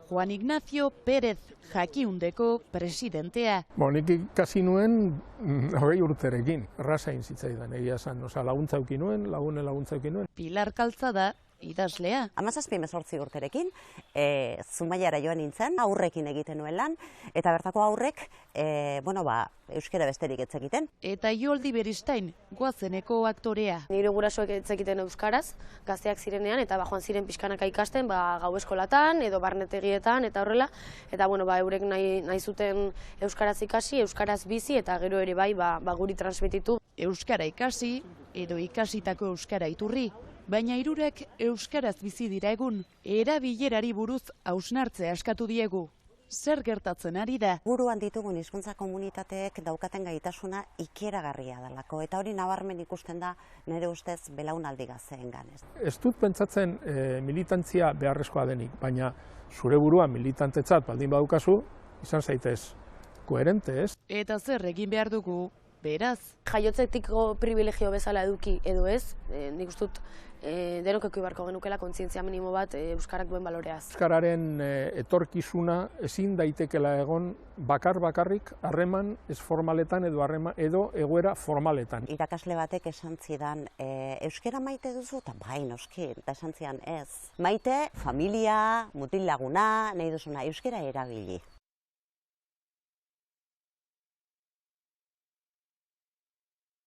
Juan Ignacio Pérez Jakiundeko presidentea. Nik ikasi nuen 20 urterekin, erraza egin zitzaidan, egia esan, laguntza eduki nuen, laguntza eduki nuen. Pilar Kaltzada idazlea. 17-18 urterekin, Zumaiara joan nintzen, aurrekin egiten nuen lan, eta bertako aurrek, euskara besterik ez zekiten. Eta Ioldi Beristain, Goazeneko aktorea. Nire gurasoek ez zekiten euskaraz, gazteak zirenean, eta joan ziren pixkanaka ikasten, gau eskolatan, edo barnetegietan, eta horrela, eta eurek nahi zuten euskaraz ikasi, euskaraz bizi, eta gero ere bai, guri transmititu. Euskara ikasi, edo ikasitako euskara iturri. Baina hirurek euskaraz bizi dira egun, erabilerari buruz hausnartzea eskatu diegu. Zer gertatzen ari da? Buruan ditugun hizkuntza komunitateek daukaten gaitasuna ikeragarria delako, eta hori nabarmen ikusten da nire ustez belaunaldi gazteengan. Ez dut pentsatzen militantzia beharrezkoa denik, baina zure buruan militantetzat baldin badukazu, izan zaitez koherente, ez? Eta zer egin behar dugu? Beraz. Jaiotzetiko privilegio bezala eduki edo ez, nik uste dut denok eko ibarko genukela kontzientzia minimo bat euskarak duen baloreaz. Euskararen etorkizuna ezin daitekela egon bakarrik harreman ez formaletan edo egoera formaletan. Irakasle batek esan zidan, euskara maite duzu? Eta bai, noski, eta esan zidan ez. Maite, familia, mutil laguna, nahi duzuna, euskara erabili.